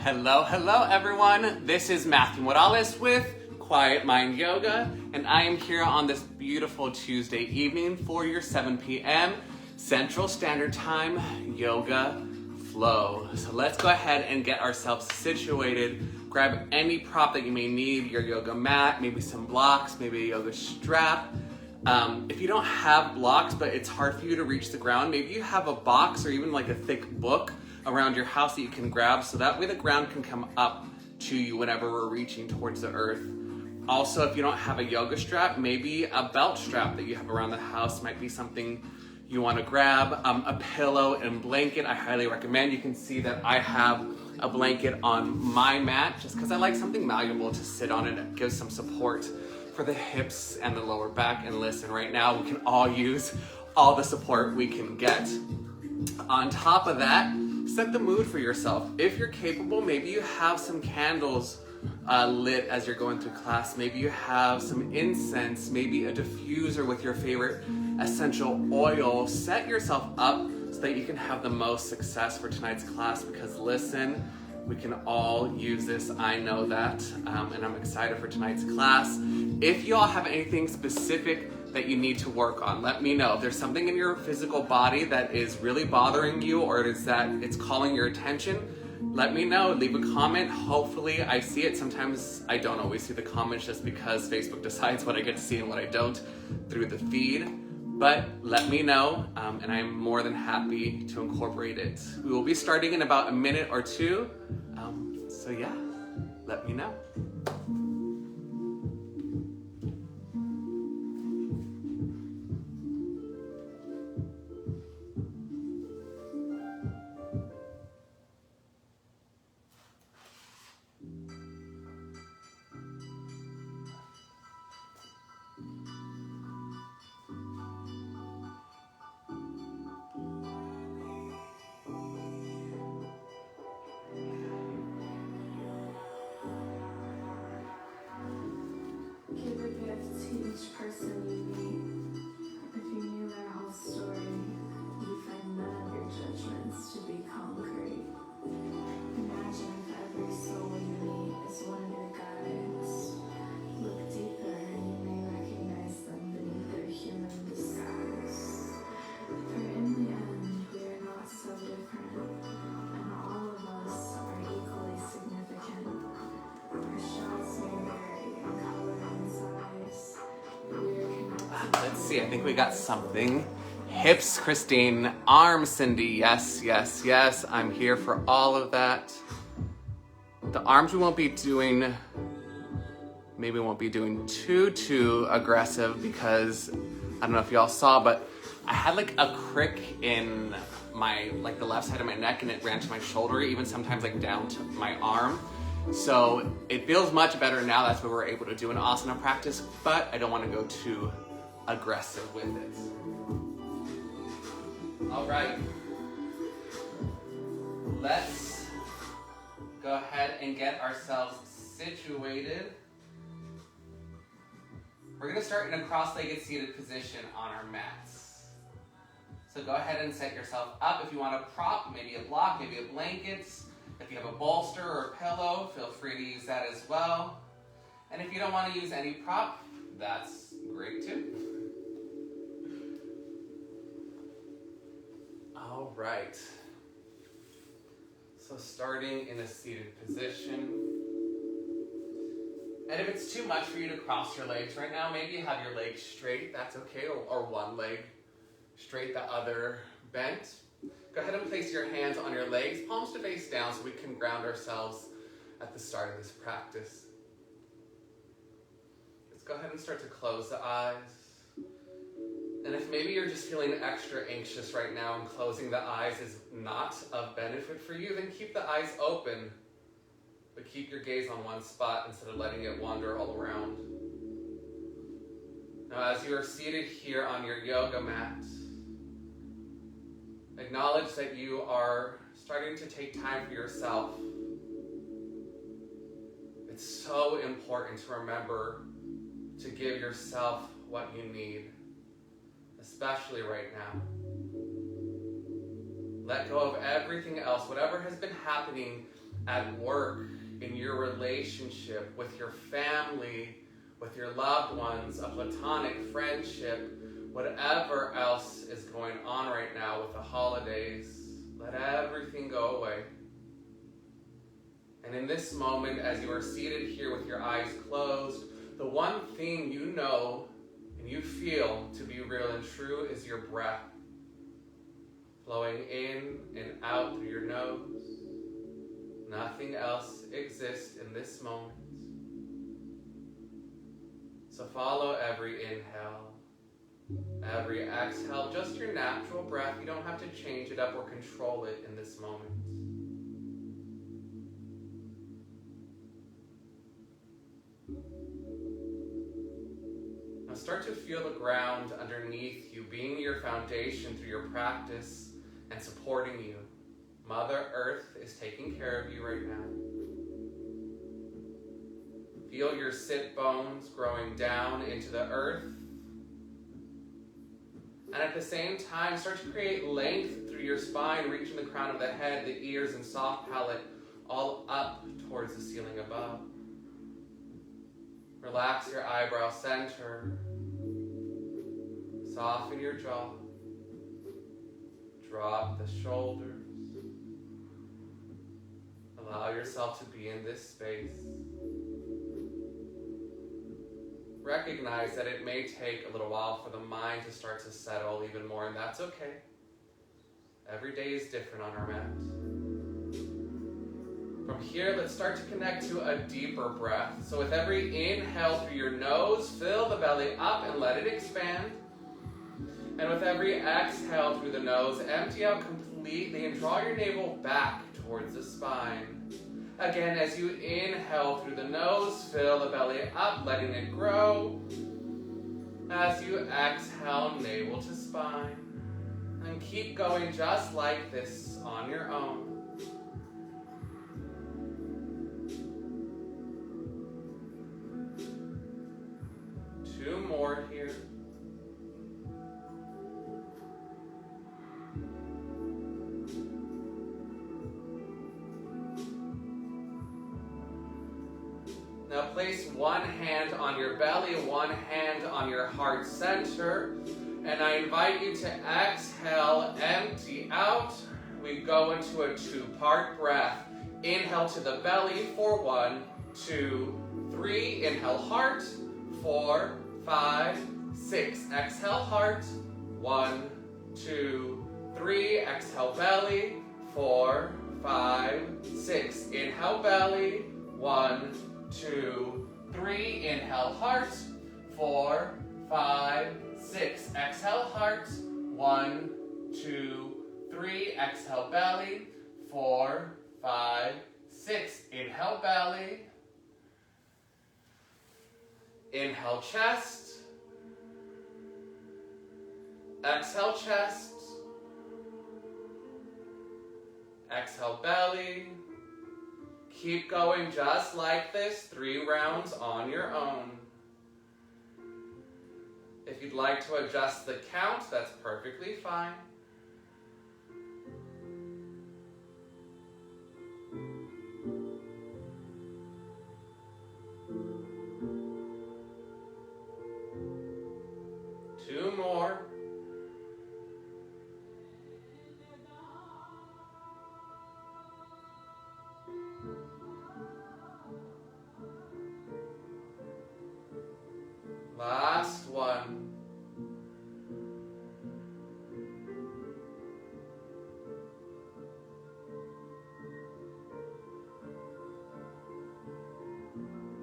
Hello everyone. This is Matthew Morales with Quiet Mind Yoga, and I am here on this beautiful Tuesday evening for your 7 p.m. Central Standard Time Yoga Flow. So let's go ahead and get ourselves situated. Grab any prop that you may need, your yoga mat, maybe some blocks, maybe a yoga strap. If you don't have blocks, but it's hard for you to reach the ground, maybe you have a box or even like a thick book around your house that you can grab, so that way the ground can come up to you whenever we're reaching towards the earth. Also, if you don't have a yoga strap, maybe a belt strap that you have around the house might be something you want to grab. A pillow and blanket, I highly recommend. You can see that I have a blanket on my mat just because I like something malleable to sit on it. It gives some support for the hips and the lower back. And listen, right now we can all use all the support we can get. On top of that, set the mood for yourself. If you're capable, maybe you have some candles lit as you're going through class. Maybe you have some incense, maybe a diffuser with your favorite essential oil. Set yourself up so that you can have the most success for tonight's class, because listen, we can all use this. I know that, and I'm excited for tonight's class. If you all have anything specific that you need to work on, let me know. If there's something in your physical body that is really bothering you, or it's calling your attention, let me know. Leave a comment. Hopefully I see it. Sometimes I don't always see the comments just because Facebook decides what I get to see and what I don't through the feed. But let me know, and I'm more than happy to incorporate it. We will be starting in about a minute or two. So yeah, let me know. Give a gift to each person you meet. If you knew their whole story, you'd find none of your judgments to be concrete. Imagine if every soul you meet is one of your guides. Look deeper and you may recognize them beneath their human disguise. For in the end, we are not so different, and all of us are equally significant. Our shots may vary in color and size, but we are connected. Let's see, I think we got something. Hips, Christine. Arms, Cindy. Yes. I'm here for all of that. The arms we won't be doing, maybe won't be doing too aggressive, because I don't know if y'all saw, but I had like a crick in my, like the left side of my neck, and it ran to my shoulder, even sometimes like down to my arm. So it feels much better now. That's what we're able to do in asana practice, but I don't want to go too aggressive with it. All right. Let's go ahead and get ourselves situated. We're going to start in a cross-legged seated position on our mats. So go ahead and set yourself up. If you want a prop, maybe a block, maybe a blanket. If you have a bolster or a pillow, feel free to use that as well. And if you don't want to use any prop, that's great too. All right. So starting in a seated position. And if it's too much for you to cross your legs right now, maybe you have your legs straight, that's okay, or one leg straight, the other bent. Go ahead and place your hands on your legs, palms to face down, so we can ground ourselves at the start of this practice. Let's go ahead and start to close the eyes. And if maybe you're just feeling extra anxious right now and closing the eyes is not of benefit for you, then keep the eyes open, but keep your gaze on one spot instead of letting it wander all around. Now, as you are seated here on your yoga mat, acknowledge that you are starting to take time for yourself. It's so important to remember to give yourself what you need, especially right now. Let go of everything else, whatever has been happening at work, in your relationship, with your family, with your loved ones, a platonic friendship, whatever else is going on right now with the holidays, let everything go away. And in this moment, as you are seated here with your eyes closed, the one thing you know and you feel to be real and true is your breath, flowing in and out through your nose. Nothing else exists in this moment. So follow every inhale, every exhale, just your natural breath. You don't have to change it up or control it in this moment. Now start to feel the ground underneath you, being your foundation through your practice and supporting you. Mother Earth is taking care of you right now. Feel your sit bones growing down into the earth. And at the same time, start to create length through your spine, reaching the crown of the head, the ears, and soft palate, all up towards the ceiling above. Relax your eyebrow center. Soften your jaw. Drop the shoulders. Allow yourself to be in this space. Recognize that it may take a little while for the mind to start to settle even more, and that's okay. Every day is different on our mat. From here, let's start to connect to a deeper breath. So with every inhale through your nose, fill the belly up and let it expand. And with every exhale through the nose, empty out completely and draw your navel back towards the spine. Again, as you inhale through the nose, fill the belly up, letting it grow. As you exhale, navel to spine. And keep going just like this on your own. Two more here. Now place one hand on your belly, one hand on your heart center. And I invite you to exhale, empty out. We go into a two-part breath. Inhale to the belly for 1, 2, 3. Inhale heart, 4, 5, 6. Exhale heart, 1, 2, 3. Exhale belly, 4, 5, 6. Inhale belly, 1, 2, 3. Inhale heart, 4, 5, 6. Exhale heart, 1, 2, 3. Exhale belly, 4, 5, 6. Inhale belly. Inhale chest. Exhale chest. Exhale belly. Keep going just like this, 3 rounds on your own. If you'd like to adjust the count, that's perfectly fine. Two more. Last one.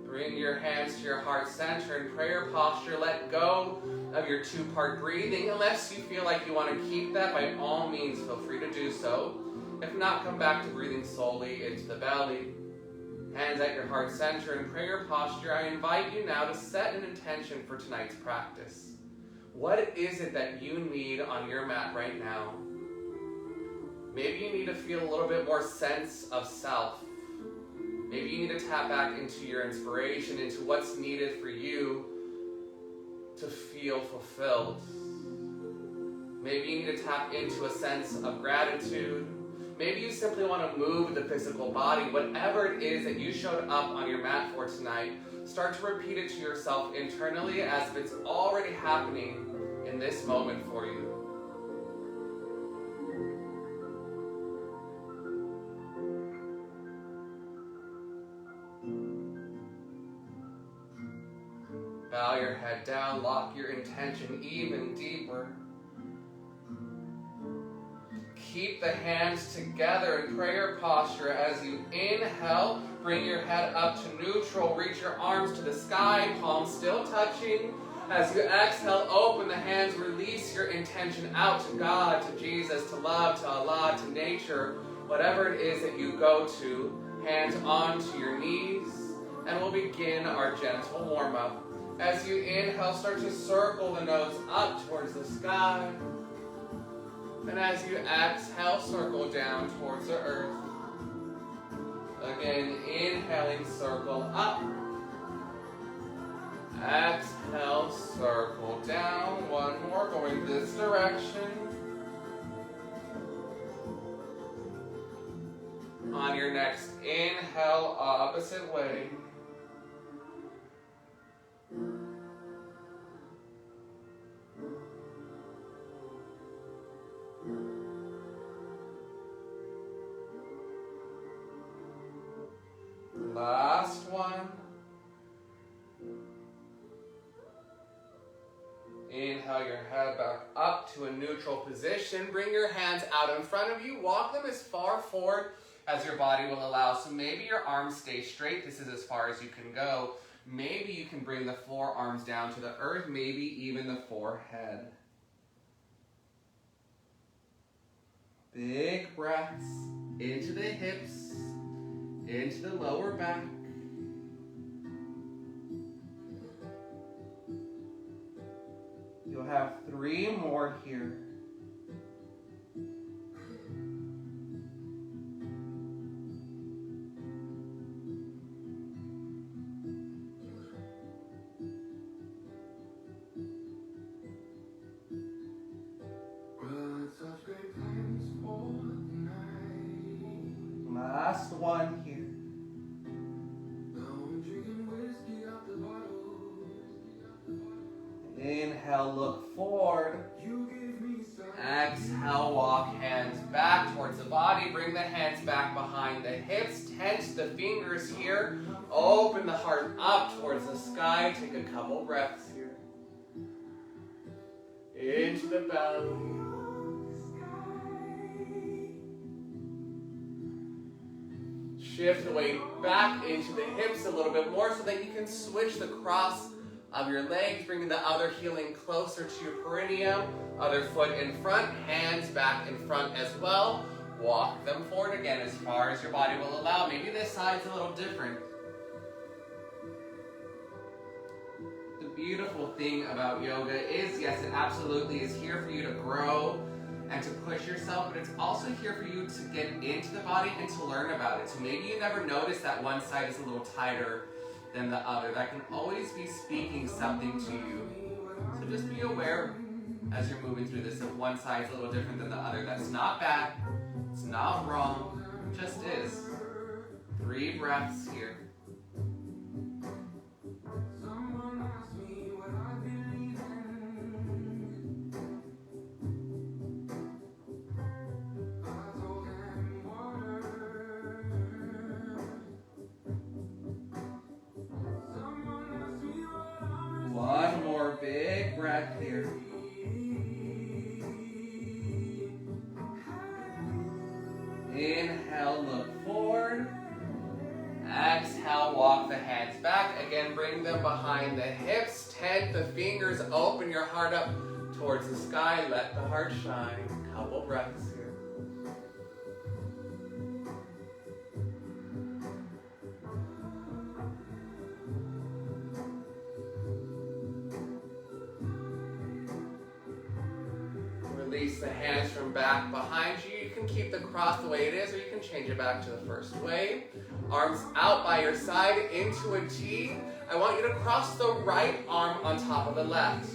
Bring your hands to your heart center in prayer posture. Let go of your two-part breathing. Unless you feel like you want to keep that, by all means, feel free to do so. If not, come back to breathing solely into the belly. Hands at your heart center in prayer posture. I invite you now to set an intention for tonight's practice. What is it that you need on your mat right now? Maybe you need to feel a little bit more sense of self. Maybe you need to tap back into your inspiration, into what's needed for you to feel fulfilled. Maybe you need to tap into a sense of gratitude. Maybe you simply want to move the physical body. Whatever it is that you showed up on your mat for tonight, start to repeat it to yourself internally as if it's already happening in this moment for you. Bow your head down, lock your intention even deeper. Keep the hands together in prayer posture as you inhale. Bring your head up to neutral. Reach your arms to the sky, palms still touching. As you exhale, open the hands. Release your intention out to God, to Jesus, to love, to Allah, to nature. Whatever it is that you go to, hands onto your knees. And we'll begin our gentle warm-up. As you inhale, start to circle the nose up towards the sky. And as you exhale, circle down towards the earth. Again, inhaling, circle up. Exhale, circle down. One more, going this direction. On your next inhale, opposite way. Last one. Inhale your head back up to a neutral position. Bring your hands out in front of you. Walk them as far forward as your body will allow. So maybe your arms stay straight. This is as far as you can go. Maybe you can bring the forearms down to the earth, maybe even the forehead. Big breaths into the hips, into the lower back. You'll have 3 more here. Last one here. Inhale, look forward. Exhale, walk hands back towards the body. Bring the hands back behind the hips. Tense the fingers here. Open the heart up towards the sky. Take a couple breaths here. Into the belly. Shift the weight back into the hips a little bit more so that you can switch the cross of your legs, bringing the other heel in closer to your perineum. Other foot in front, hands back in front as well. Walk them forward again as far as your body will allow. Maybe this side's a little different. The beautiful thing about yoga is, yes, it absolutely is here for you to grow and to push yourself, but it's also here for you to get into the body and to learn about it. So maybe you never noticed that one side is a little tighter than the other. That can always be speaking something to you. So just be aware as you're moving through this if one side's a little different than the other. That's not bad. It's not wrong. It just is. 3 breaths here. One more big breath here. Inhale, look forward. Exhale, walk the hands back. Again, bring them behind the hips. Tent the fingers, open your heart up towards the sky. Let the heart shine. Couple breaths here. Release the hands from back behind you. You can keep the cross the way it is, or you can change it back to the first way. Arms out by your side into a T. I want you to cross the right arm on top of the left.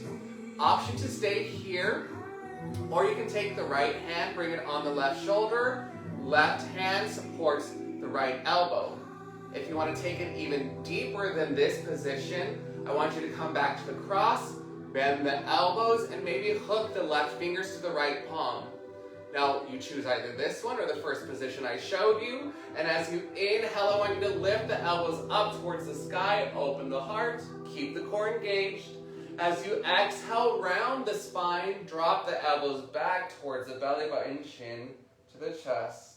Option to stay here, or you can take the right hand, bring it on the left shoulder, Left hand supports the right elbow. If you want to take it even deeper than this position, I want you to come back to the cross, bend the elbows, and maybe hook the left fingers to the right palm. Now, you choose either this one or the first position I showed you. And as you inhale, I want you to lift the elbows up towards the sky, open the heart, keep the core engaged. As you exhale, round the spine, drop the elbows back towards the belly button, chin to the chest.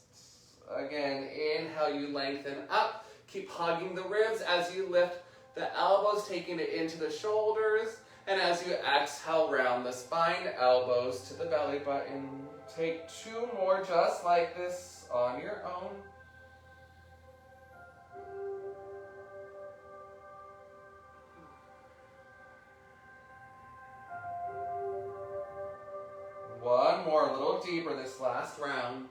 Again, inhale, you lengthen up. Keep hugging the ribs as you lift the elbows, taking it into the shoulders. And as you exhale, round the spine, elbows to the belly button. Take 2 more just like this on your own. One more, a little deeper this last round.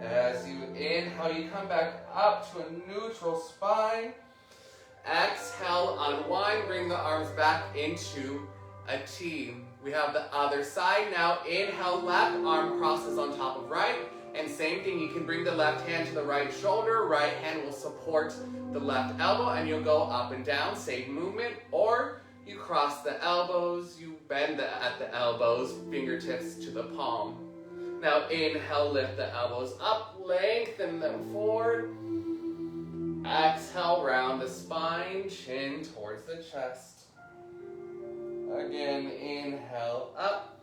As you inhale, you come back up to a neutral spine. Exhale, unwind, bring the arms back into a T. We have the other side now. Inhale, left arm crosses on top of right. And same thing, you can bring the left hand to the right shoulder. Right hand will support the left elbow and you'll go up and down, same movement. Or you cross the elbows, you bend at the elbows, fingertips to the palm. Now inhale, lift the elbows up, lengthen them forward. Exhale, round the spine, chin towards the chest. Again, inhale up.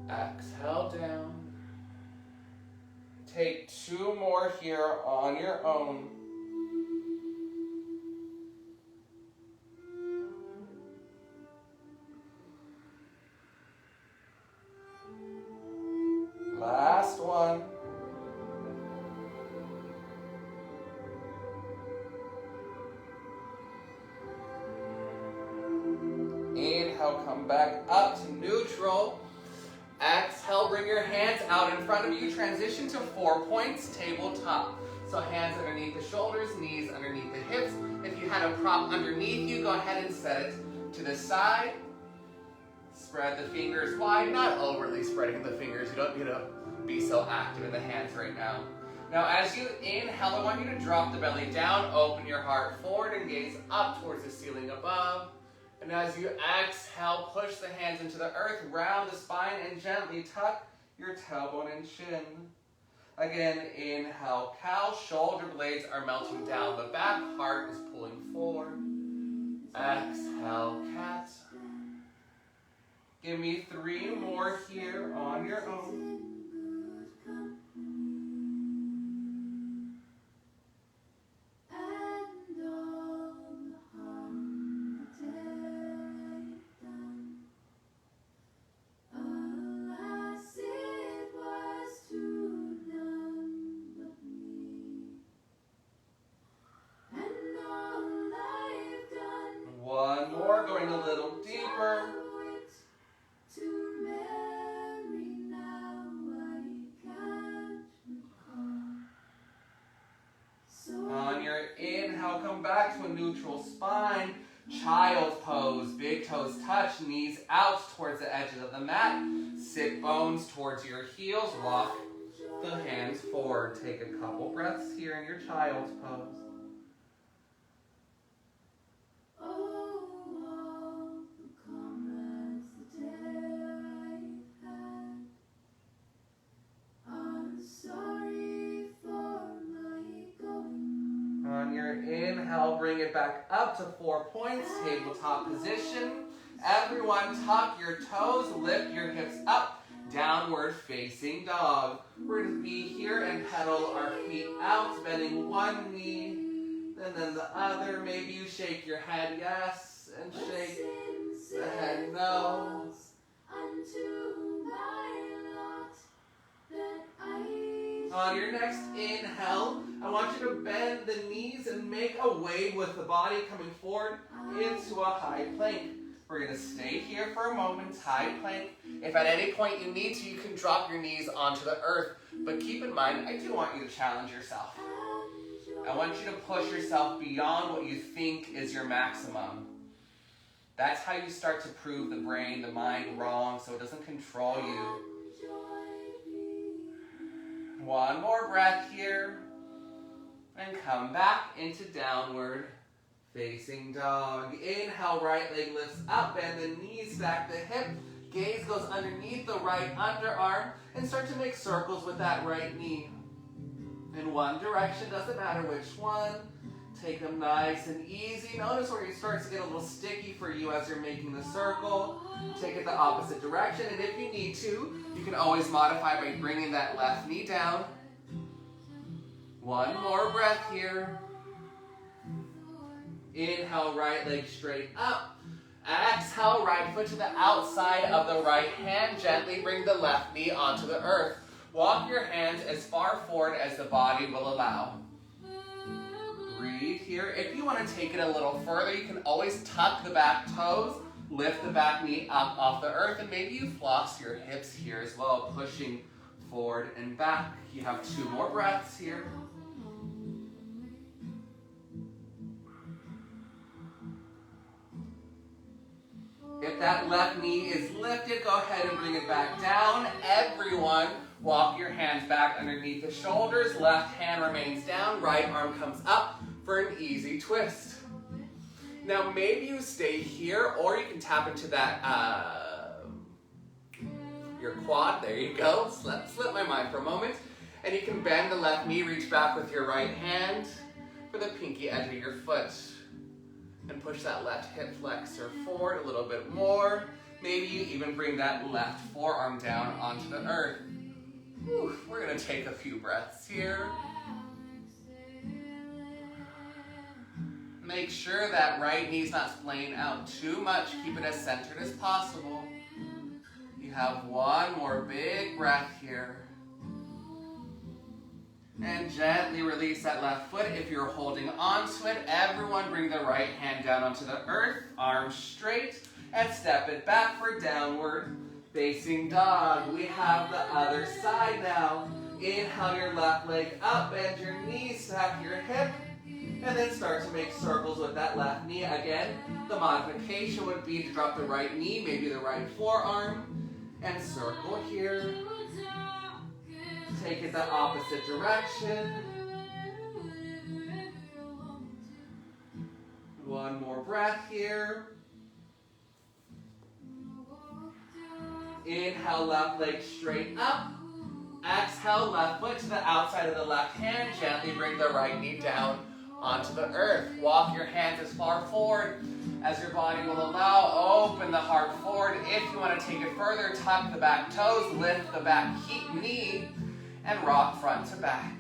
Exhale down. Take 2 more here on your own. Last one. Inhale, come back up to neutral. Exhale, bring your hands out in front of you. Transition to 4 points, tabletop. So hands underneath the shoulders, knees underneath the hips. If you had a prop underneath you, go ahead and set it to the side. Spread the fingers wide, not overly spreading the fingers. You don't need to be so active in the hands right now. Now as you inhale, I want you to drop the belly down, open your heart forward and gaze up towards the ceiling above. And as you exhale, push the hands into the earth, round the spine, and gently tuck your tailbone and chin. Again, inhale, cow, shoulder blades are melting down the back, heart is pulling forward. Exhale, cat. Give me 3 more here on your own. One more, going a little deeper. On your inhale, come back to a neutral spine. Child pose, big toes touch, knees out towards the edges of the mat. Sit bones towards your heels, walk the hands forward. Take a couple breaths here in your child's pose. On your inhale, bring it back up to 4 points, tabletop position. Everyone tuck your toes, lift your hips up, downward facing dog. We're going to be here and pedal our feet out, bending one knee, and then the other. Maybe you shake your head yes, and shake the head no. On your next inhale, I want you to bend the knees and make a wave with the body coming forward into a high plank. We're going to stay here for a moment, high plank. If at any point you need to, you can drop your knees onto the earth. But keep in mind, I do want you to challenge yourself. I want you to push yourself beyond what you think is your maximum. That's how you start to prove the brain, the mind wrong, so it doesn't control you. One more breath here. And come back into downward facing dog. Inhale, right leg lifts up, bend the knees back, the hip. Gaze goes underneath the right underarm and start to make circles with that right knee. In one direction, doesn't matter which one. Take them nice and easy. Notice where it starts to get a little sticky for you as you're making the circle. Take it the opposite direction, and if you need to, you can always modify by bringing that left knee down. One more breath here. Inhale, right leg straight up. Exhale, right foot to the outside of the right hand. Gently bring the left knee onto the earth. Walk your hands as far forward as the body will allow. Breathe here. If you want to take it a little further, you can always tuck the back toes, lift the back knee up off the earth, and maybe you floss your hips here as well, pushing forward and back. You have 2 more breaths here. If that left knee is lifted, go ahead and bring it back down. Everyone, walk your hands back underneath the shoulders. Left hand remains down. Right arm comes up for an easy twist. Now, maybe you stay here, or you can tap into that, your quad. There you go. Slip my mind for a moment. And you can bend the left knee, reach back with your right hand for the pinky edge of your foot. And push that left hip flexor forward a little bit more. Maybe you even bring that left forearm down onto the earth. Whew, we're going to take a few breaths here. Make sure that right knee's not splaying out too much. Keep it as centered as possible. You have one more big breath here. And gently release that left foot. If you're holding onto it, everyone bring the right hand down onto the earth, arms straight, and step it back for downward facing dog. We have the other side now. Inhale your left leg up, bend your knees, stack your hip, and then start to make circles with that left knee. Again, the modification would be to drop the right knee, maybe the right forearm, and circle here. Take it the opposite direction. One more breath here. Inhale, left leg straight up. Exhale, left foot to the outside of the left hand. Gently bring the right knee down onto the earth. Walk your hands as far forward as your body will allow. Open the heart forward. If you want to take it further, tuck the back toes, lift the back knee, and rock front to back.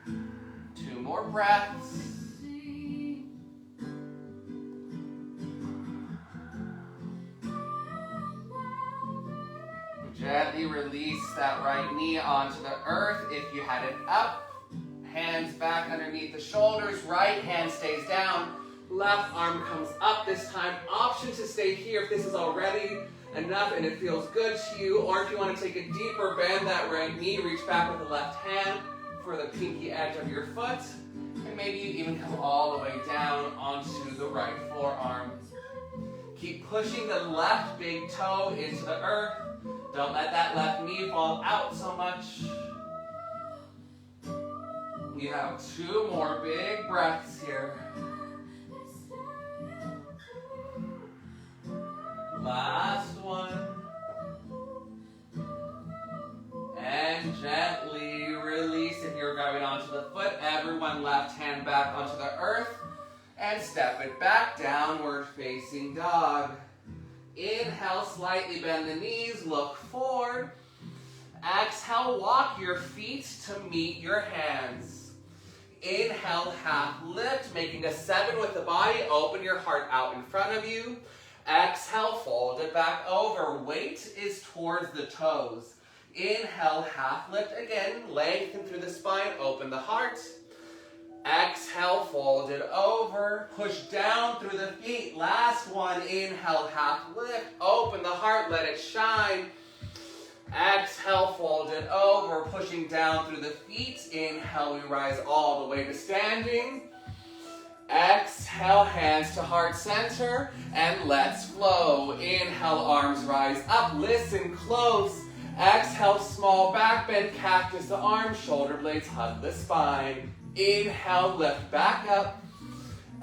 2 more breaths. Gently release that right knee onto the earth. If you had it up, hands back underneath the shoulders. Right hand stays down. Left arm comes up this time. Option to stay here if this is already enough and it feels good to you, or if you want to take it deeper, bend that right knee, reach back with the left hand for the pinky edge of your foot, and maybe you even come all the way down onto the right forearm. Keep pushing the left big toe into the earth. Don't let that left knee fall out so much. You have 2 more big breaths here. Last one. And gently release. If you're grabbing onto the foot, everyone left hand back onto the earth. And step it back, downward facing dog. Inhale, slightly bend the knees, look forward. Exhale, walk your feet to meet your hands. Inhale, half lift, making a 7 with the body. Open your heart out in front of you. Exhale, fold it back over. Weight is towards the toes. Inhale, half lift again. Lengthen through the spine, open the heart. Exhale, fold it over. Push down through the feet. Last one. Inhale, half lift. Open the heart, let it shine. Exhale, fold it over, pushing down through the feet. Inhale, we rise all the way to standing. Exhale, hands to heart center, and let's flow. Inhale, arms rise up, listen close. Exhale, small back bend, cactus the arms, shoulder blades hug the spine. Inhale, lift back up.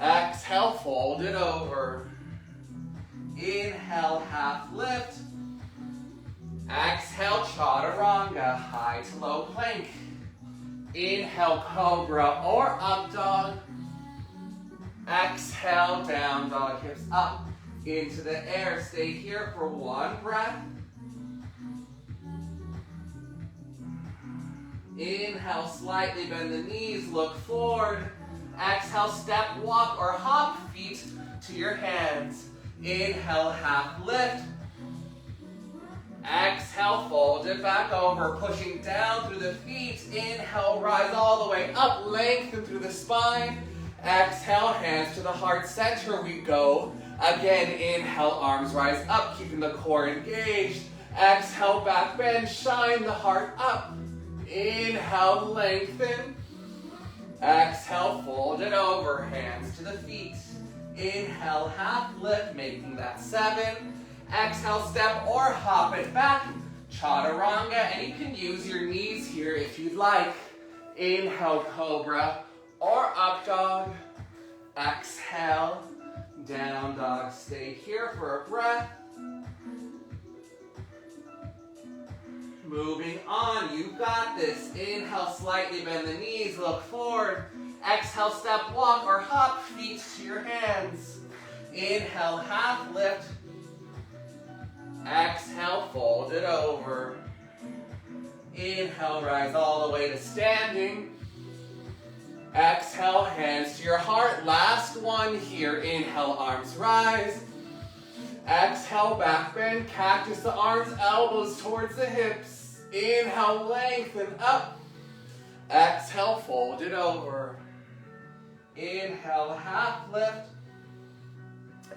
Exhale, fold it over. Inhale, half lift. Exhale, chaturanga, high to low plank. Inhale, cobra or up dog. Exhale, down dog, hips up into the air. Stay here for one breath. Inhale, slightly bend the knees, look forward. Exhale, step, walk, or hop, feet to your hands. Inhale, half lift. Exhale, fold it back over, pushing down through the feet. Inhale, rise all the way up, lengthen through the spine. Exhale, hands to the heart center we go. Again, inhale, arms rise up, keeping the core engaged. Exhale, back bend, shine the heart up. Inhale, lengthen. Exhale, fold it over, hands to the feet. Inhale, half lift, making that 7. Exhale, step or hop it back. Chaturanga, and you can use your knees here if you'd like. Inhale, cobra or up dog. Exhale, down dog. Stay here for a breath. Moving on, you got this. Inhale, slightly bend the knees, look forward. Exhale, step, walk, or hop, feet to your hands. Inhale, half lift. Exhale, fold it over. Inhale, rise all the way to standing. Exhale, hands to your heart. Last one here. Inhale, arms rise. Exhale, back bend, cactus the arms, elbows towards the hips. Inhale, lengthen up. Exhale, fold it over. Inhale, half lift.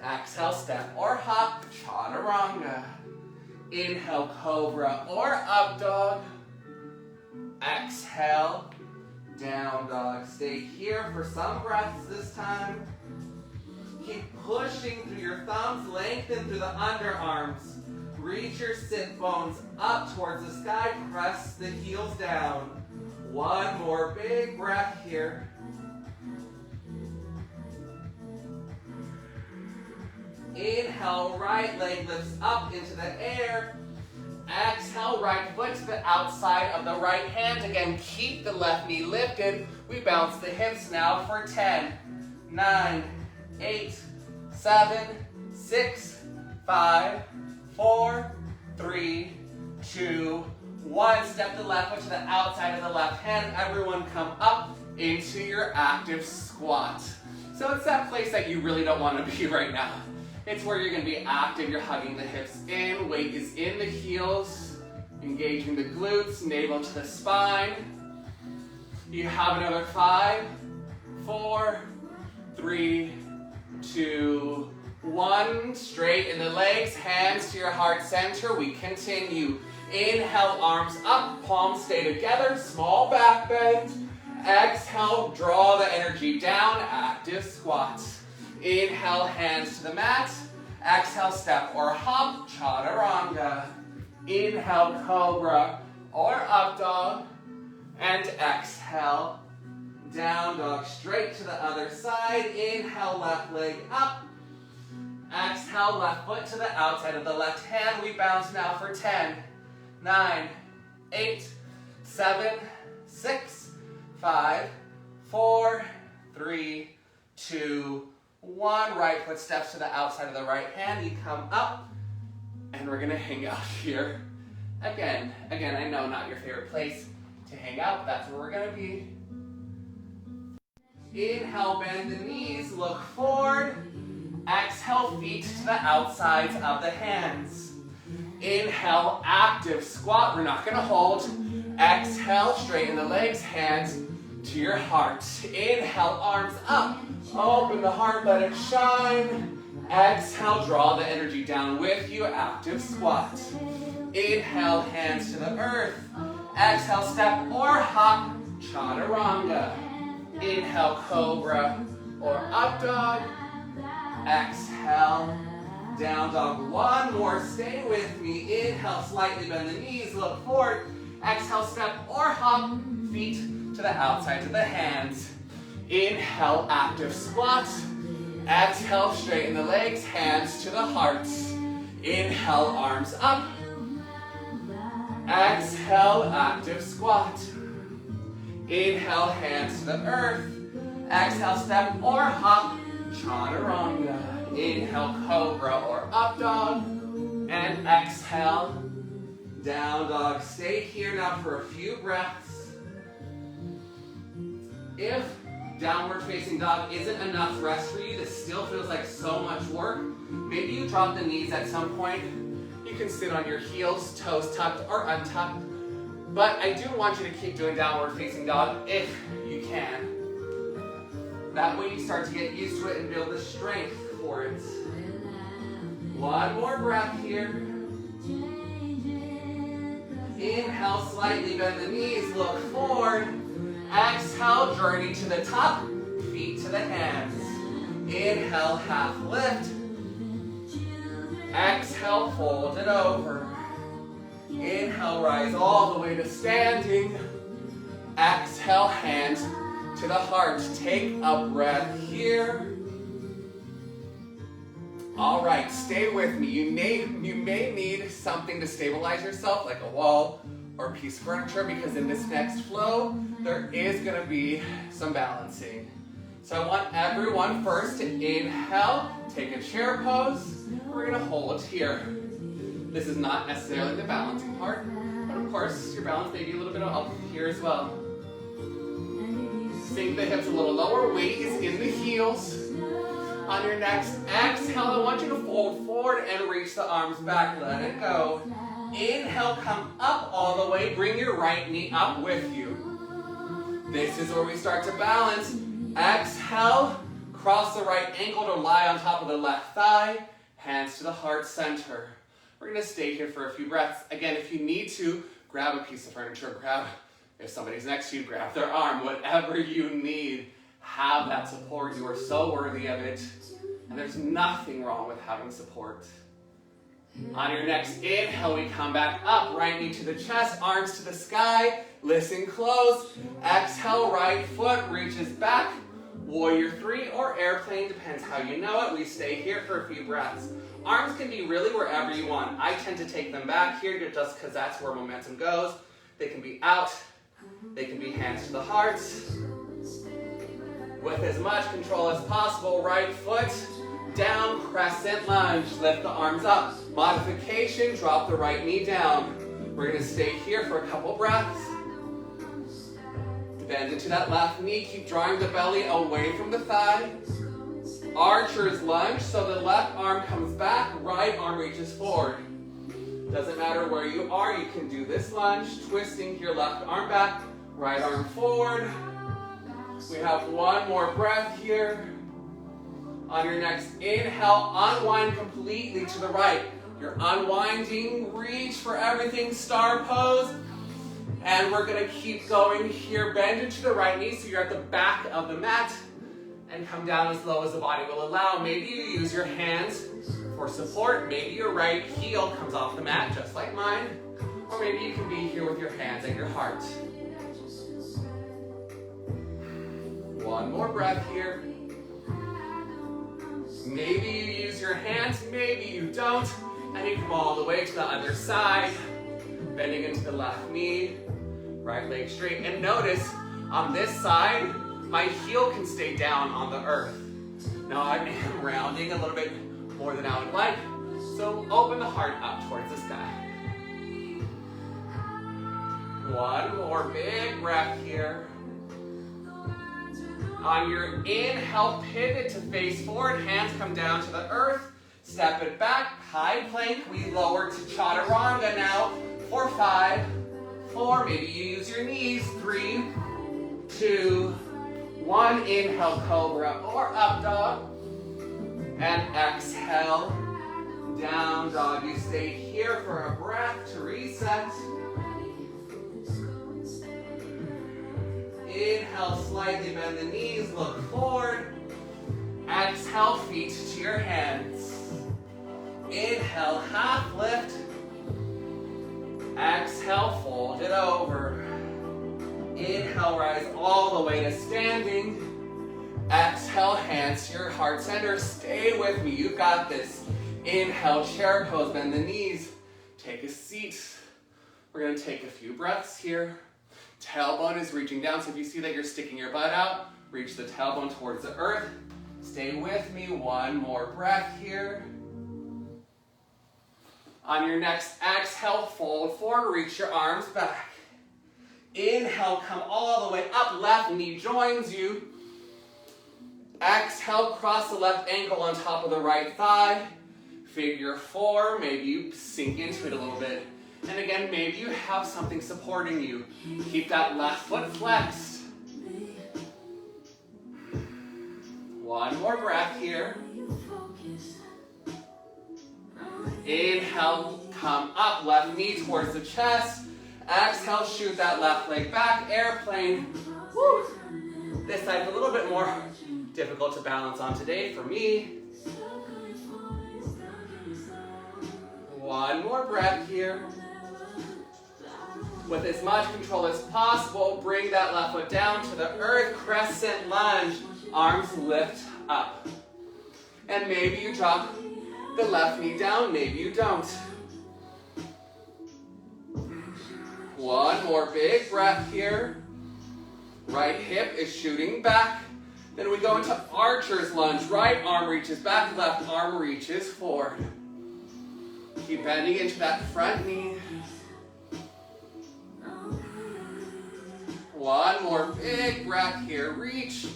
Exhale, step or hop, chaturanga. Inhale, cobra or up dog. Exhale, down dog. Stay here for some breaths this time. Keep pushing through your thumbs, lengthen through the underarms. Reach your sit bones up towards the sky, press the heels down. One more big breath here. Inhale, right leg lifts up into the air. Exhale, right foot to the outside of the right hand. Again, keep the left knee lifted. We bounce the hips now for 10, 9, 8, 7, 6, 5, 4, 3, 2, 1. Step the left foot to the outside of the left hand. Everyone come up into your active squat. So it's that place that you really don't want to be right now. It's where you're going to be active. You're hugging the hips in. Weight is in the heels. Engaging the glutes. Navel to the spine. You have another 5, 4, 3, 2, 1. Straighten the legs. Hands to your heart center. We continue. Inhale, arms up. Palms stay together. Small back bend. Exhale, draw the energy down. Active squat. Inhale, hands to the mat. Exhale, step or hop, chaturanga. Inhale, cobra or up dog. And exhale, down dog, straight to the other side. Inhale, left leg up. Exhale, left foot to the outside of the left hand. We bounce now for 10, 9, 8, 7, 6, 5, 4, 3, 2, 1. Right foot steps to the outside of the right hand. You come up, and we're gonna hang out here. Again, I know not your favorite place to hang out, but that's where we're gonna be. Inhale, bend the knees, look forward. Exhale, feet to the outsides of the hands. Inhale, active squat. We're not gonna hold. Exhale, straighten the legs, hands to your heart. Inhale, arms up. Open the heart, let it shine. Exhale, draw the energy down with you. Active squat. Inhale, hands to the earth. Exhale, step or hop, chaturanga. Inhale, cobra or up dog. Exhale, down dog. One more, stay with me. Inhale, slightly bend the knees, look forward. Exhale, step or hop, feet to the outsides of the hands. Inhale, active squat. Exhale, straighten the legs, hands to the hearts. Inhale, arms up. Exhale, active squat. Inhale, hands to the earth. Exhale, step or hop, chaturanga. Inhale, cobra or up dog. And exhale, down dog. Stay here now for a few breaths. If downward facing dog isn't enough rest for you, this still feels like so much work, maybe you drop the knees at some point. You can sit on your heels, toes tucked or untucked. But I do want you to keep doing downward facing dog if you can. That way you start to get used to it and build the strength for it. One more breath here. Inhale, slightly bend the knees, look forward. Exhale, journey to the top, feet to the hands. Inhale, half lift. Exhale, fold it over. Inhale, rise all the way to standing. Exhale, hands to the heart. Take a breath here. All right, stay with me. You may need something to stabilize yourself, like a wall or a piece of furniture, because in this next flow, there is going to be some balancing. So I want everyone first to inhale, take a chair pose. We're going to hold here. This is not necessarily the balancing part, but of course, your balance may be a little bit up here as well. Sink the hips a little lower, weight is in the heels. On your next exhale, I want you to fold forward and reach the arms back. Let it go. Inhale, come up all the way. Bring your right knee up with you. This is where we start to balance. Exhale, cross the right ankle to lie on top of the left thigh. Hands to the heart center. We're going to stay here for a few breaths. Again, if you need to, grab a piece of furniture. If somebody's next to you, grab their arm. Whatever you need. Have that support. You are so worthy of it. And there's nothing wrong with having support. On your next inhale, we come back up. Right knee to the chest, arms to the sky. Listen close. Exhale, right foot reaches back. Warrior 3 or airplane, depends how you know it. We stay here for a few breaths. Arms can be really wherever you want. I tend to take them back here just because that's where momentum goes. They can be out. They can be hands to the heart. With as much control as possible, right foot down, crescent lunge. Lift the arms up. Modification, drop the right knee down. We're going to stay here for a couple breaths. Bend into that left knee. Keep drawing the belly away from the thigh. Archer's lunge, so the left arm comes back, right arm reaches forward. Doesn't matter where you are, you can do this lunge, twisting your left arm back, right arm forward. We have one more breath here. On your next inhale, unwind completely to the right. You're unwinding, reach for everything, star pose. And we're going to keep going here. Bend into the right knee so you're at the back of the mat. And come down as low as the body will allow. Maybe you use your hands for support. Maybe your right heel comes off the mat, just like mine. Or maybe you can be here with your hands at your heart. One more breath here. Maybe you use your hands, maybe you don't. And you come all the way to the other side. Bending into the left knee. Right leg straight. And notice, on this side, my heel can stay down on the earth. Now I am rounding a little bit more than I would like. So open the heart up towards the sky. One more big breath here. On your inhale, pivot to face forward. Hands come down to the earth. Step it back. High plank. We lower to chaturanga now for 5, 4. Maybe you use your knees. 3, 2, 1. Inhale, cobra or up dog. And exhale, down dog. You stay here for a breath to reset. Inhale, slightly bend the knees, look forward. Exhale, feet to your hands. Inhale, half lift. Exhale, fold it over. Inhale, rise all the way to standing. Exhale, hands to your heart center. Stay with me, you've got this. Inhale, chair pose, bend the knees. Take a seat. We're gonna take a few breaths here. Tailbone is reaching down, so if you see that you're sticking your butt out, reach the tailbone towards the earth. Stay with me, one more breath here. On your next exhale, fold forward, reach your arms back. Inhale, come all the way up, left knee joins you. Exhale, cross the left ankle on top of the right thigh. Figure four, maybe you sink into it a little bit. And again, maybe you have something supporting you. Keep that left foot flexed. One more breath here. Inhale, come up, left knee towards the chest. Exhale, shoot that left leg back, airplane. Woo. This side's a little bit more difficult to balance on today for me. One more breath here. With as much control as possible, bring that left foot down to the earth, crescent lunge. Arms lift up. And maybe you drop the left knee down, maybe you don't. One more big breath here. Right hip is shooting back. Then we go into archer's lunge. Right arm reaches back, left arm reaches forward. Keep bending into that front knee. One more big breath here. Reach.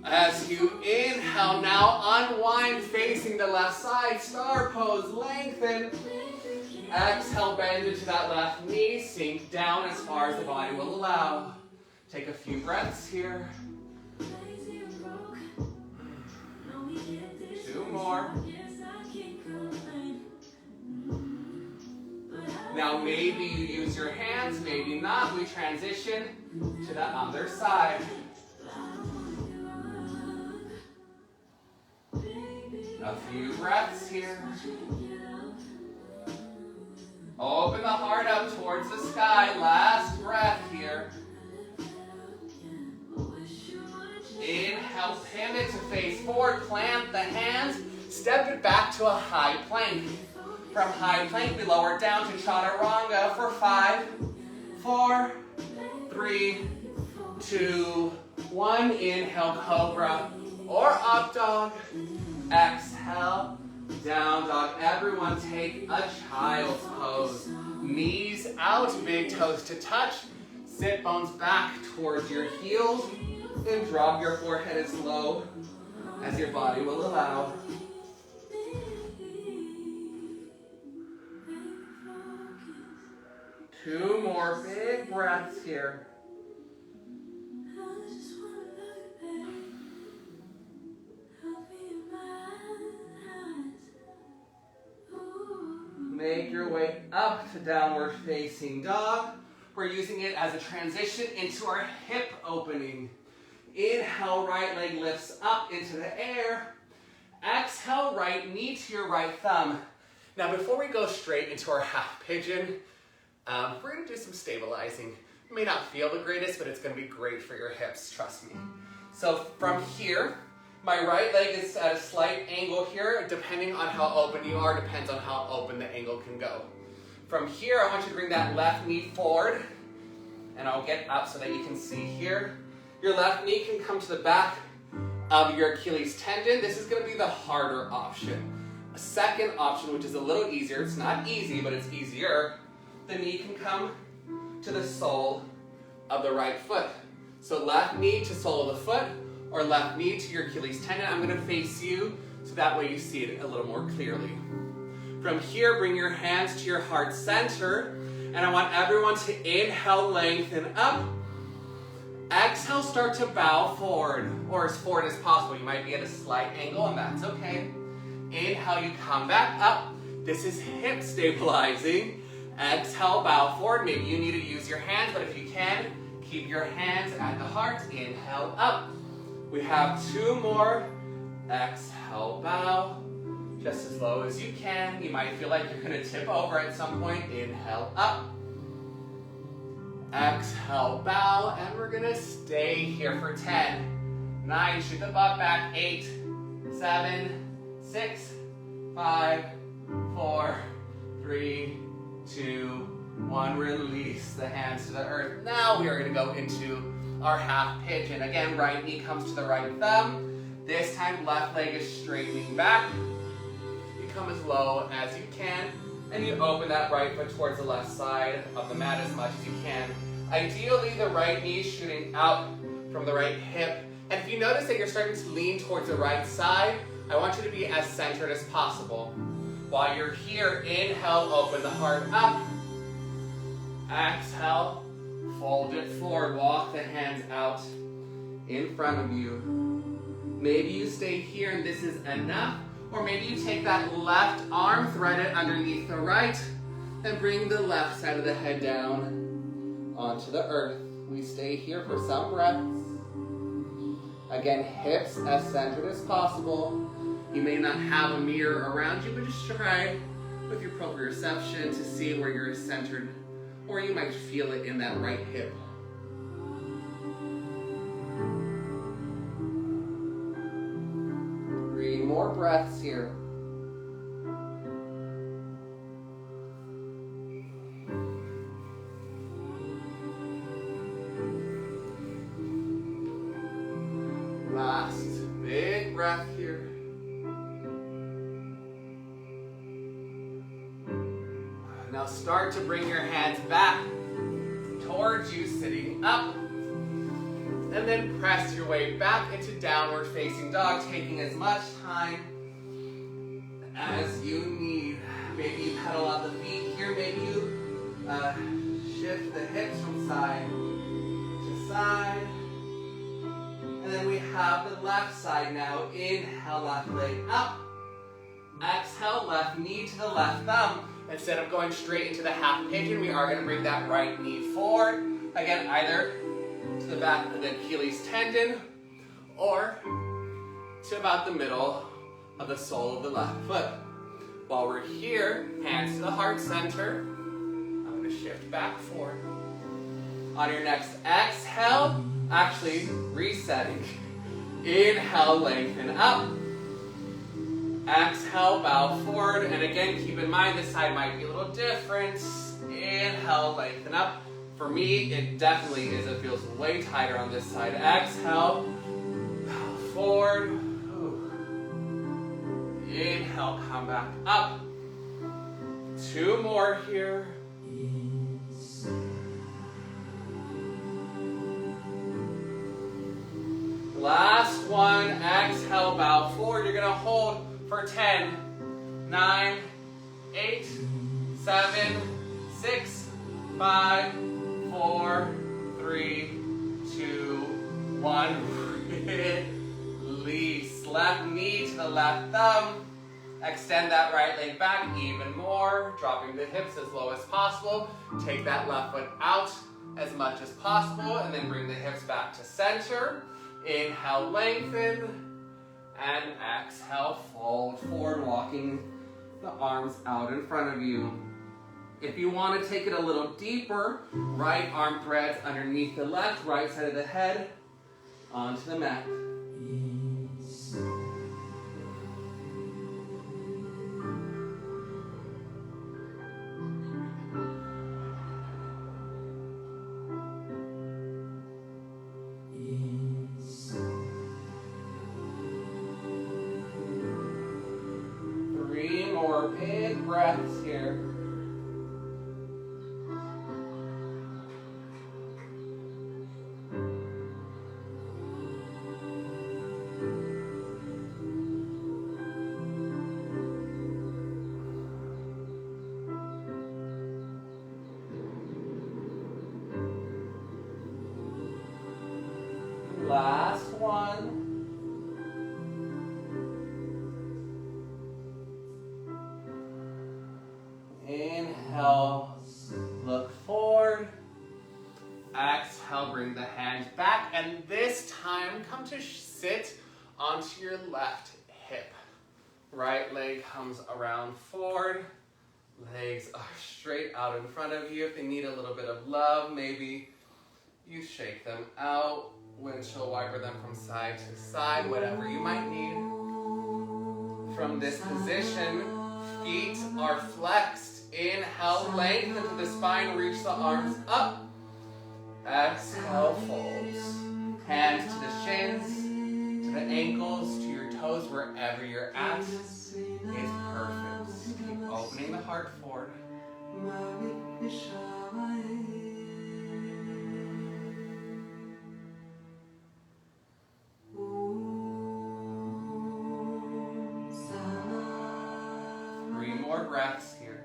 As you inhale, now unwind facing the left side. Star pose, lengthen. Exhale, bend into that left knee. Sink down as far as the body will allow. Take a few breaths here. Two more. Now maybe you use your hands, maybe not. We transition to the other side. A few breaths here. Open the heart up towards the sky. Last breath here. Inhale, pivot to face forward. Plant the hands. Step it back to a high plank. From high plank, we lower down to chaturanga for 5, 4, 3, 2, 1. Inhale, cobra or up dog. Exhale, down dog. Everyone take a child's pose. Knees out, big toes to touch. Sit bones back towards your heels. And drop your forehead as low as your body will allow. Two more big breaths here. Make your way up to downward facing dog. We're using it as a transition into our hip opening. Inhale, right leg lifts up into the air. Exhale, right knee to your right thumb. Now before we go straight into our half pigeon, we're going to do some stabilizing. It may not feel the greatest, but it's going to be great for your hips, trust me. So from here, my right leg is at a slight angle here. Depending on how open you are, depends on how open the angle can go. From here, I want you to bring that left knee forward, and I'll get up so that you can see here. Your left knee can come to the back of your Achilles tendon. This is going to be the harder option. A second option, which is a little easier, it's not easy, but it's easier. The knee can come to the sole of the right foot. So left knee to sole of the foot, or left knee to your Achilles tendon. I'm going to face you so that way you see it a little more clearly. From here, bring your hands to your heart center, and I want everyone to inhale, lengthen up. Exhale, start to bow forward, or as forward as possible. You might be at a slight angle, and that's okay. Inhale, you come back up. This is hip stabilizing. Exhale, bow forward. Maybe you need to use your hands, but if you can, keep your hands at the heart. Inhale, up. We have 2 more. Exhale, bow. Just as low as you can. You might feel like you're going to tip over at some point. Inhale, up. Exhale, bow. And we're going to stay here for 10. 9, shoot the butt back. 8, 7, 6, 5, 4, 3, 2, 1. Release the hands to the earth. Now we are going to go into our half pigeon. Again, right knee comes to the right thumb. This time, left leg is straightening back. You come as low as you can, and you open that right foot towards the left side of the mat as much as you can. Ideally, the right knee shooting out from the right hip. And if you notice that you're starting to lean towards the right side, I want you to be as centered as possible. While you're here, inhale, open the heart up. Exhale, fold it forward. Walk the hands out in front of you. Maybe you stay here and this is enough. Or maybe you take that left arm, thread it underneath the right, and bring the left side of the head down onto the earth. We stay here for some breaths. Again, hips as centered as possible. You may not have a mirror around you, but just try with your proprioception to see where you're centered, or you might feel it in that right hip. 3 more breaths here. Last big breath here. Now start to bring your hands back towards you, sitting up. And then press your way back into downward facing dog, taking as much time as you need. Maybe you pedal out the feet here. Maybe you shift the hips from side to side. And then we have the left side now. Inhale, left leg up. Exhale, left knee to the left thumb. Instead of going straight into the half pigeon, we are going to bring that right knee forward. Again, either to the back of the Achilles tendon or to about the middle of the sole of the left foot. While we're here, hands to the heart center. I'm going to shift back forward. On your next exhale, actually resetting. Inhale, lengthen up. Exhale, bow forward. And again, keep in mind this side might be a little different. Inhale, lengthen up. For me, it definitely is. It feels way tighter on this side. Exhale, bow forward. Inhale, come back up. 2 more here. Last one. Exhale, bow forward. You're going to hold for 10, 9, 8, 7, 6, 5, 4, 3, 2, 1. Release. Left knee to the left thumb. Extend that right leg back even more, dropping the hips as low as possible. Take that left foot out as much as possible, and then bring the hips back to center. Inhale, lengthen. And exhale, fold forward, walking the arms out in front of you. If you want to take it a little deeper, right arm threads underneath the left, right side of the head, onto the mat. Big breaths here. Last one. come to sit onto your left hip. Right leg comes around forward. Legs are straight out in front of you. If they need a little bit of love, maybe you shake them out, windshield wiper them from side to side, whatever you might need. From this position, feet are flexed. Inhale, lengthen to the spine, reach the arms up. Exhale, folds. Hands to the shins, to the ankles, to your toes, wherever you're at is perfect. Keep opening the heart forward. Three more breaths here.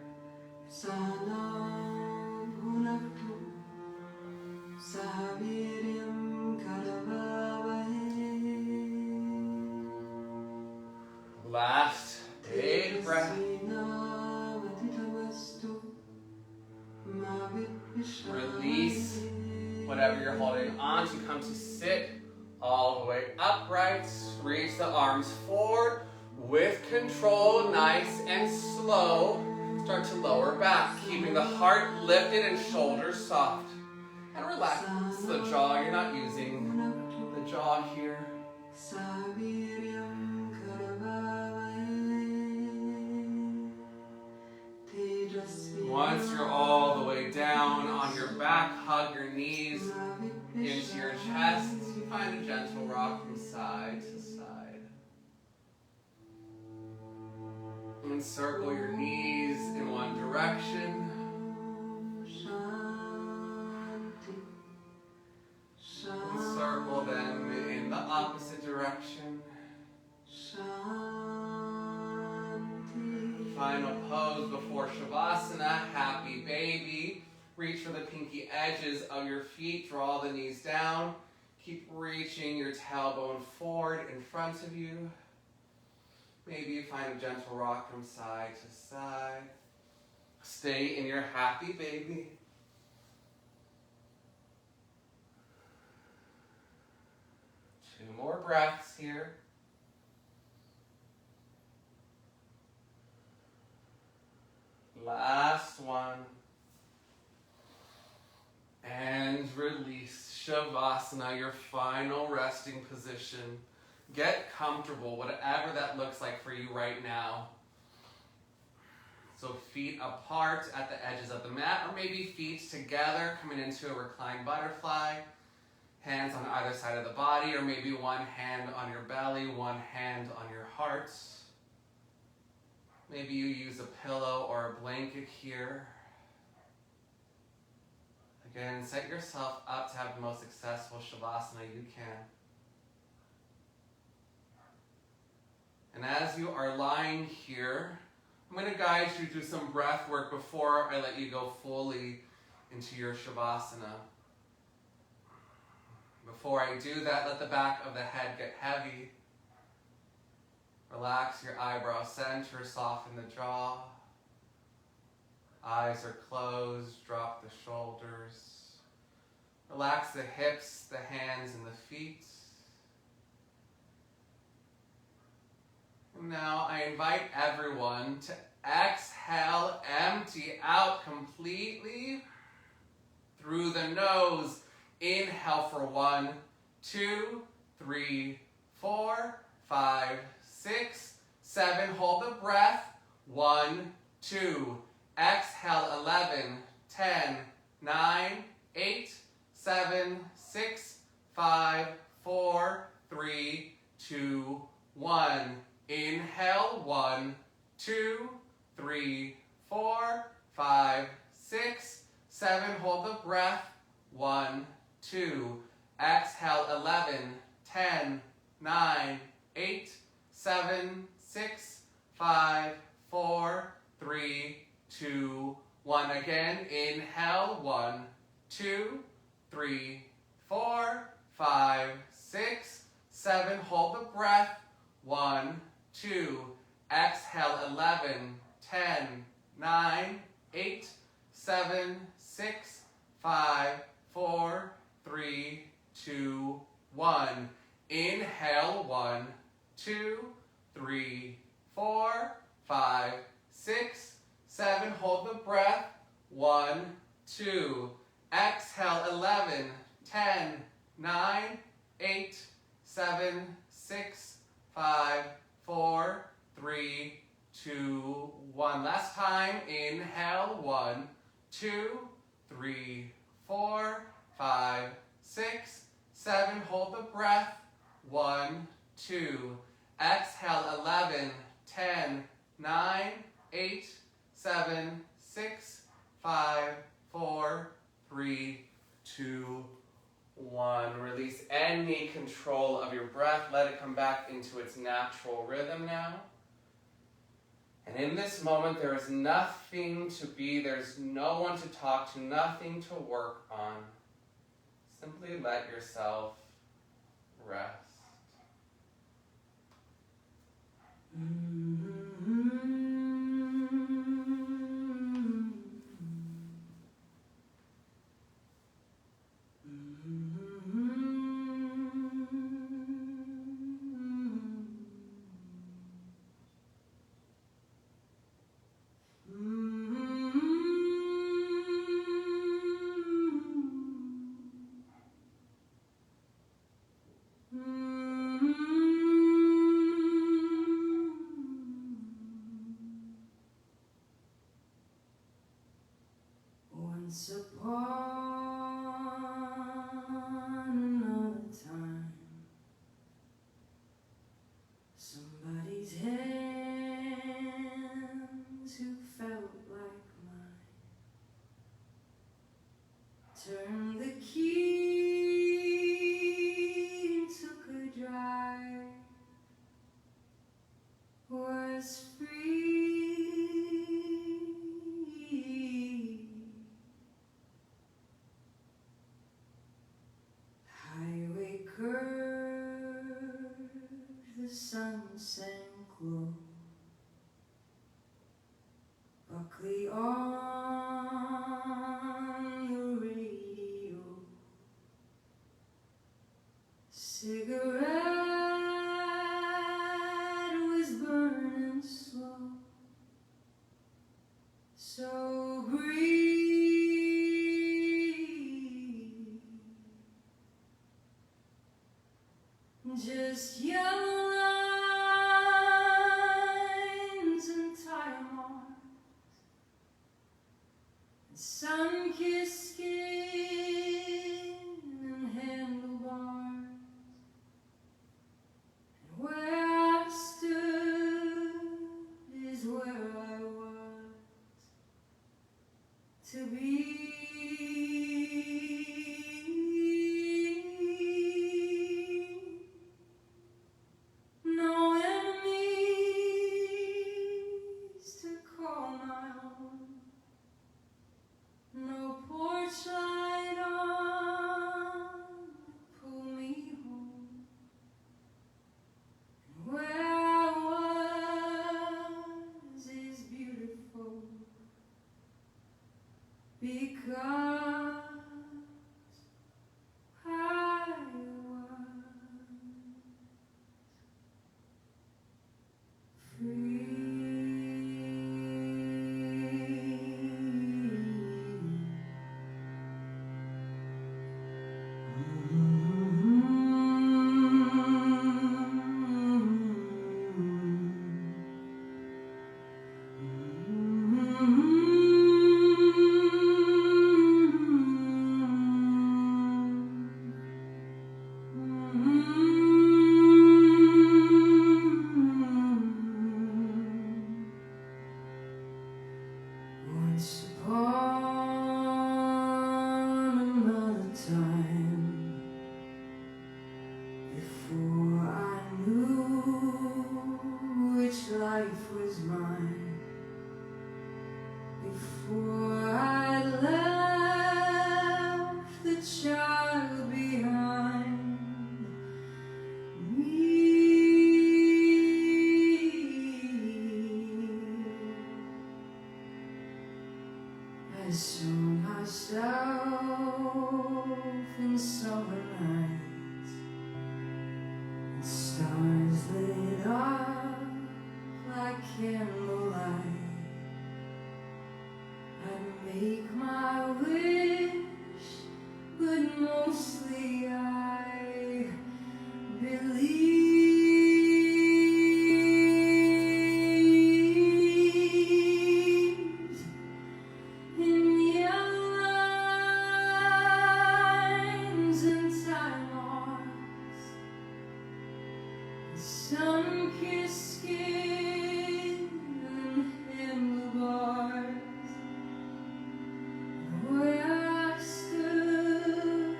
Last big breath. Release whatever you're holding on to. Come to sit all the way upright. Reach the arms forward with control, nice and slow. Start to lower back, keeping the heart lifted and shoulders soft. And relax the jaw. You're not using the jaw here. Once you're all the way down on your back, hug your knees into your chest. Find a gentle rock from side to side. And circle your knees in one direction. And circle them in the opposite direction. Final pose before Shavasana, happy baby. Reach for the pinky edges of your feet, draw the knees down. Keep reaching your tailbone forward in front of you. Maybe you find a gentle rock from side to side. Stay in your happy baby. Two more breaths here. Last one. And release. Shavasana, your final resting position. Get comfortable, whatever that looks like for you right now. So feet apart at the edges of the mat, or maybe feet together, coming into a reclined butterfly. Hands on either side of the body, or maybe one hand on your belly, one hand on your heart. Maybe you use a pillow or a blanket here. Again, set yourself up to have the most successful Shavasana you can. And as you are lying here, I'm going to guide you through some breath work before I let you go fully into your Shavasana. Before I do that, let the back of the head get heavy. Relax your eyebrow center, soften the jaw. Eyes are closed, drop the shoulders. Relax the hips, the hands, and the feet. And now I invite everyone to exhale, empty out completely through the nose. Inhale for 1, 2, 3, 4, 5, 6, 7. Hold the breath. 1, 2. Exhale 11, 10, 9, 8, 7, 6, 5, 4, 3, 2, 1. Inhale 1, 2, 3, 4, 5, 6, 7. Hold the breath. 1, 2. Exhale 11, 10, 9, 8, 7, 6, 5, 4, 3, 2, 1. Again, inhale 1, 2, 3, 4, 5, 6, 7. Hold the breath. 1, 2. Exhale 11, 10, 9, 8, 7, 6, 5, 4, 3, 2, 1. Inhale, 1, 2, 3, 4, 5, 6, 7. Hold the breath. 1, 2. Exhale, 11, 10, 9, 8, 7, 6, 5, 4, 3, 2, 1. Last time. Inhale, 1, 2, 3, 4, 5, 6, 7. Hold the breath. 1, 2. Exhale, 11, 10, 9, 8, 7, 6, 5, 4, 3, 2, 1. Release any control of your breath. Let it come back into its natural rhythm now. And in this moment, there is nothing to be, there's no one to talk to, nothing to work on. Simply let yourself rest. Once upon another time, somebody's hands who felt like mine turned the key, took a drive, was free. Highway curved, the sun sank low. Buckley on the radio, cigarette was burning slow. So breathe, just yellow lines and tire marks, and sun-kissed skin and handlebars. And where I stood is where I was to be. No enemies to call my own, no porch light on to pull me home. And where I was is beautiful, because I was free. Once upon another time, before I knew which life was mine, before I left the child behind me, I saw myself in summer nights Stars lit up like candlelight. I'd make my wish, but mostly I believed in yellow lines and time marks, sun-kissed skin and handlebars. Where I stood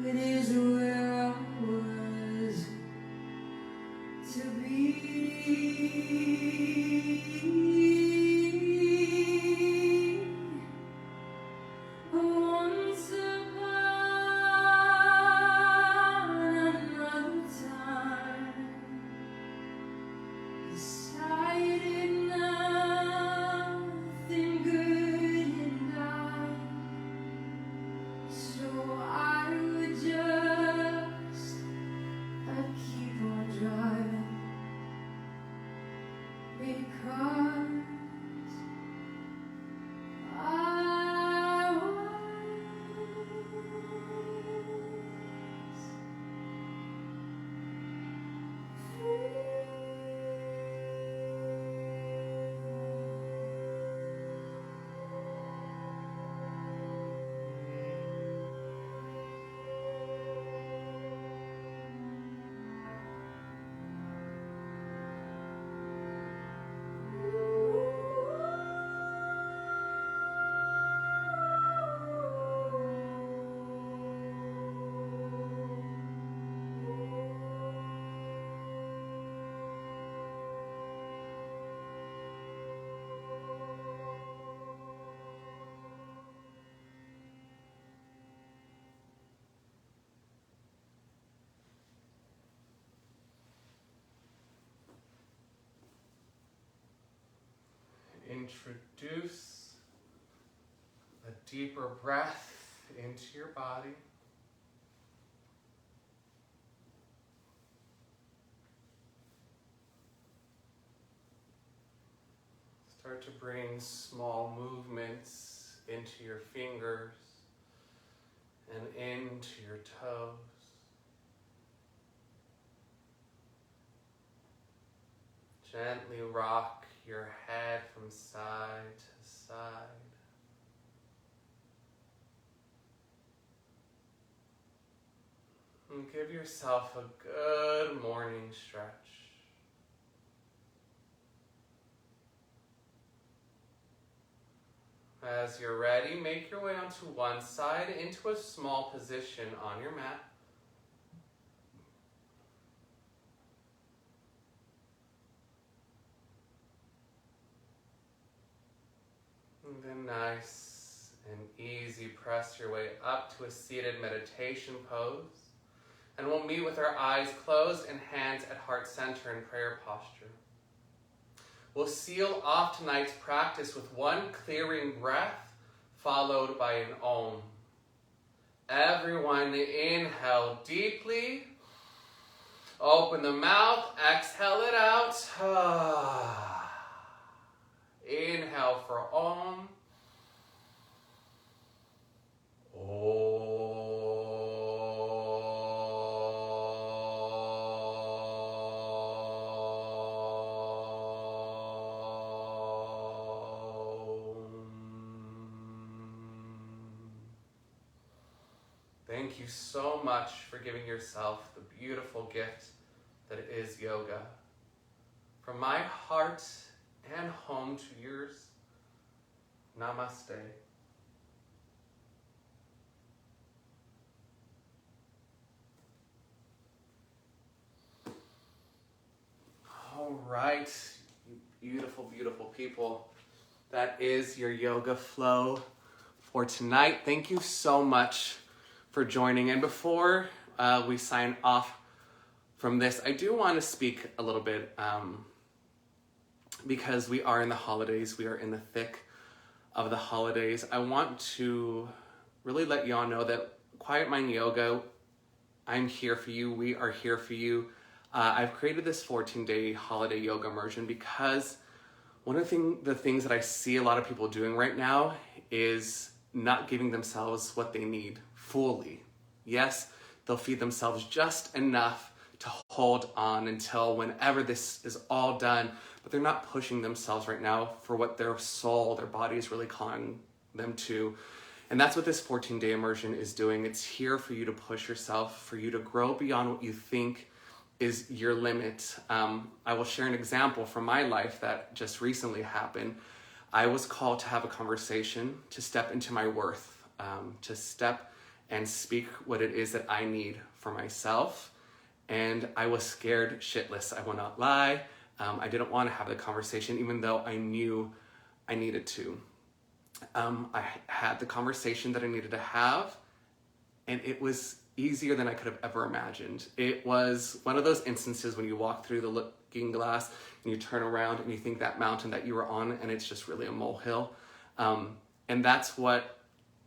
is where I was to be. Once upon another time, decided nothing good had died, so I would just keep on driving, because I was Introduce a deeper breath into your body. Start to bring small movements into your fingers and into your toes. Gently rock your head from side to side. And give yourself a good morning stretch. As you're ready, make your way onto one side into a small position on your mat. And then nice and easy, press your way up to a seated meditation pose. And we'll meet with our eyes closed and hands at heart center in prayer posture. We'll seal off tonight's practice with one clearing breath, followed by an Om. Everyone inhale deeply. Open the mouth, exhale it out. Inhale for Om. Thank you so much for giving yourself the beautiful gift that is yoga. From my heart and home to yours, namaste. All right, you beautiful, beautiful people. That is your yoga flow for tonight. Thank you so much for joining. And before we sign off from this, I do want to speak a little bit because we are in the holidays. We are in the thick of the holidays. I want to really let y'all know that Quiet Mind Yoga, I'm here for you. We are here for you. I've created this 14-day holiday yoga immersion because one of the things that I see a lot of people doing right now is not giving themselves what they need fully. Yes, they'll feed themselves just enough to hold on until whenever this is all done, but they're not pushing themselves right now for what their soul, their body is really calling them to. And that's what this 14-day immersion is doing. It's here for you to push yourself, for you to grow beyond what you think is your limit. I will share an example from my life that just recently happened. I was called to have a conversation, to step into my worth, to step and speak what it is that I need for myself. And I was scared shitless, I will not lie. I didn't want to have the conversation, even though I knew I needed to. I had the conversation that I needed to have, and it was easier than I could have ever imagined. It was one of those instances when you walk through the looking glass and you turn around and you think that mountain that you were on, and it's just really a molehill. And that's what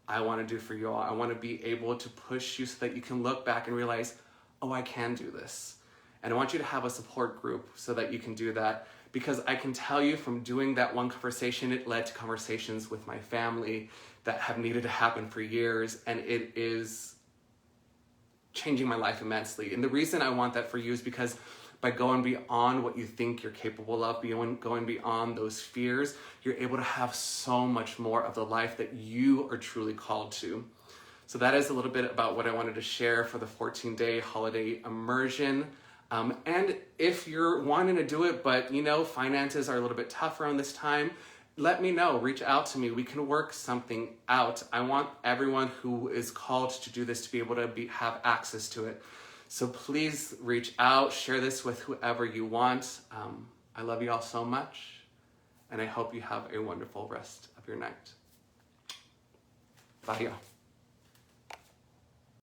I want to do for you all. I want to be able to push you so that you can look back and realize, oh, I can do this. And I want you to have a support group so that you can do that. Because I can tell you from doing that one conversation, it led to conversations with my family that have needed to happen for years, and it is changing my life immensely. And the reason I want that for you is because by going beyond what you think you're capable of, going beyond those fears, you're able to have so much more of the life that you are truly called to. So that is a little bit about what I wanted to share for the 14-day holiday immersion. And if you're wanting to do it, but finances are a little bit tough around this time, let me know, reach out to me. We can work something out. I want everyone who is called to do this to be able to have access to it. So please reach out, share this with whoever you want. I love you all so much, and I hope you have a wonderful rest of your night. Bye, y'all.